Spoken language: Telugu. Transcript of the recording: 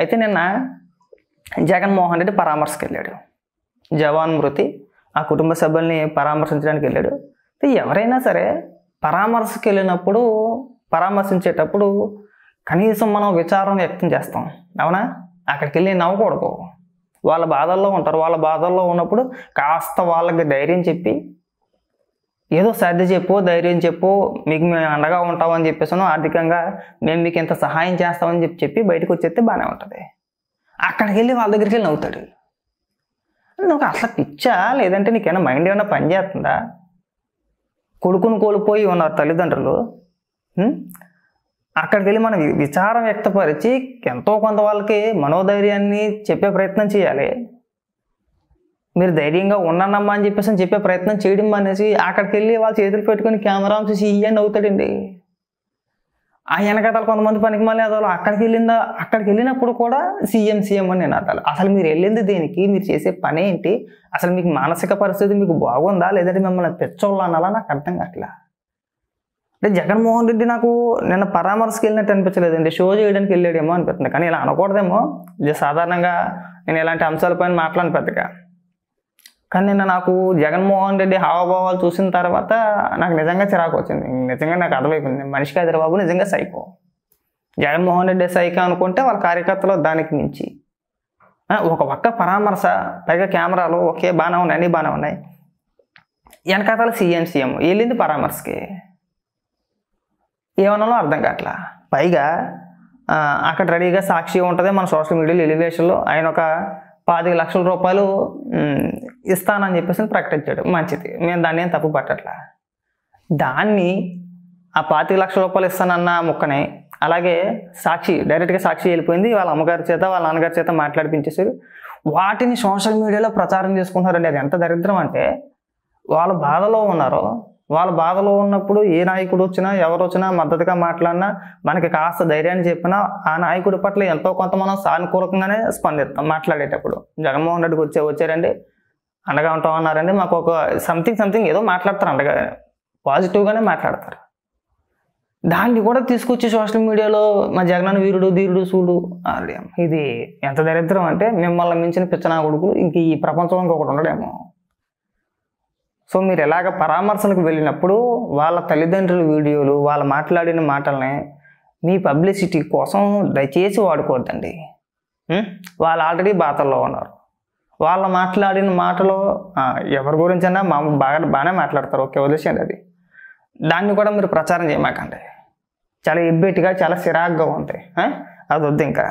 అయితే నిన్న జగన్మోహన్ రెడ్డి పరామర్శకు వెళ్ళాడు. జవాన్ మృతి ఆ కుటుంబ సభ్యుల్ని పరామర్శించడానికి వెళ్ళాడు. ఎవరైనా సరే పరామర్శించేటప్పుడు కనీసం మనం విచారం వ్యక్తం చేస్తాం, అవునా? అక్కడికి వెళ్ళి నవ్వకూడదు. వాళ్ళ బాధల్లో ఉంటారు. వాళ్ళ బాధల్లో ఉన్నప్పుడు కాస్త వాళ్ళకి ధైర్యం చెప్పి, ఏదో సర్ది చెప్పు, ధైర్యం చెప్పు, మీకు మేము అండగా ఉంటామని చెప్పేసాను, ఆర్థికంగా మేము మీకు ఇంత సహాయం చేస్తామని చెప్పి బయటకు వచ్చేస్తే బాగానే ఉంటుంది. అక్కడికి వెళ్ళి వాళ్ళ దగ్గరికి వెళ్ళి నవ్వుతాడు. నువ్వు అసలు పిచ్చా, లేదంటే నీకేమైనా మైండ్ ఏమైనా పని చేస్తుందా? కొడుకును కోల్పోయి ఉన్నారు తల్లిదండ్రులు. అక్కడికి వెళ్ళి మనం విచారం వ్యక్తపరిచి ఎంతో కొంత వాళ్ళకి మనోధైర్యాన్ని చెప్పే ప్రయత్నం చేయాలి. మీరు ధైర్యంగా ఉన్నానమ్మా అని చెప్పేసి చెప్పే ప్రయత్నం చేయడం అనేసి అక్కడికి వెళ్ళి వాళ్ళ చేతులు పెట్టుకొని కెమెరా చూసి ఇయ్యని అవుతాడండి. ఆ వెనకతలు కొంతమంది పనికి మళ్ళీ అదలు అక్కడికి వెళ్ళినప్పుడు కూడా సీఎం అని నేను అర్థాలి. అసలు మీరు వెళ్ళింది దేనికి? మీరు చేసే పని ఏంటి? అసలు మీకు మానసిక పరిస్థితి మీకు బాగుందా, లేదంటే మిమ్మల్ని పెచ్చోళ్ళు అనాలా? నాకు అర్థం కావట్లా. అంటే జగన్మోహన్ రెడ్డి నాకు నిన్న పరామర్శకు వెళ్ళినట్టు అనిపించలేదండి, షో చేయడానికి వెళ్ళాడేమో అనిపిస్తుంది. కానీ ఇలా అనకూడదేమో, సాధారణంగా నేను ఇలాంటి అంశాలపైన మాట్లాడను పెద్దగా. కానీ నిన్న నాకు జగన్మోహన్ రెడ్డి హావభావాలు చూసిన తర్వాత నాకు నిజంగా చిరాకు వచ్చింది. నిజంగా నాకు అర్థమైపోయింది, మనిషికి హైదరాబాబు నిజంగా సైకో. జగన్మోహన్ రెడ్డి సైకో అనుకుంటే వాళ్ళ కార్యకర్తలు దానికి మించి. ఒక పక్క పరామర్శ, పైగా కెమెరాలు ఓకే బాగానే ఉన్నాయి, అన్నీ బాగానే ఉన్నాయి. వెనకాతల సీఎం వెళ్ళింది పరామర్శకి. ఏమన్నాలో అర్థం కావట్లా. పైగా అక్కడ రెడీగా సాక్షి ఉంటుంది, మన సోషల్ మీడియాలో ఎలివేషన్లో ఆయన ఒక 25 లక్షల రూపాయలు ఇస్తానని చెప్పేసి ప్రకటించాడు. మంచిది, మేము దాన్ని ఏం తప్పు పట్టట్లా. దాన్ని ఆ 25 లక్షల రూపాయలు ఇస్తానన్న ముక్కని అలాగే డైరెక్ట్గా సాక్షి వెళ్ళిపోయింది, వాళ్ళ అమ్మగారి చేత వాళ్ళ నాన్నగారి చేత మాట్లాడిపించేసారు. వాటిని సోషల్ మీడియాలో ప్రచారం చేసుకుంటున్నారండి. అది ఎంత దరిద్రం అంటే, వాళ్ళ బాధలో ఉన్నారు. వాళ్ళ బాధలో ఉన్నప్పుడు ఏ నాయకుడు వచ్చినా ఎవరు వచ్చినా మద్దతుగా మాట్లాడినా మనకి కాస్త ధైర్యాన్ని చెప్పినా ఆ నాయకుడి పట్ల ఎంతో కొంత మనం సానుకూలంగానే స్పందిస్తాం. మాట్లాడేటప్పుడు జగన్మోహన్ రెడ్డికి వచ్చారండి, అండగా ఉంటామన్నారండి, మాకు ఒక సంథింగ్ ఏదో మాట్లాడతారు, అండగా పాజిటివ్గానే మాట్లాడతారు. దాన్ని కూడా తీసుకొచ్చి సోషల్ మీడియాలో మా జగనన్న వీరుడు ధీరుడు చూడు. ఇది ఎంత దరిద్రం అంటే, మిమ్మల్ని మించిన పిచ్చనా కొడుకులు ఇంక ఈ ప్రపంచంలో ఇంకొకటి ఉండడేమో. సో మీరు ఎలాగ పరామర్శలకు వెళ్ళినప్పుడు వాళ్ళ తల్లిదండ్రుల వీడియోలు, వాళ్ళు మాట్లాడిన మాటల్ని మీ పబ్లిసిటీ కోసం దయచేసి వాడుకోవద్దండి. వాళ్ళు ఆల్రెడీ బాధల్లో ఉన్నారు. వాళ్ళు మాట్లాడిన మాటలో ఎవరి గురించైనా బాగానే మాట్లాడతారు, ఓకే వదిలేసేయండి. అది దాన్ని కూడా మీరు ప్రచారం చేయమాకండి. చాలా ఇబ్బెట్టిగా చాలా సిరాగ్గా ఉంటాయి. అది వద్దు ఇంకా.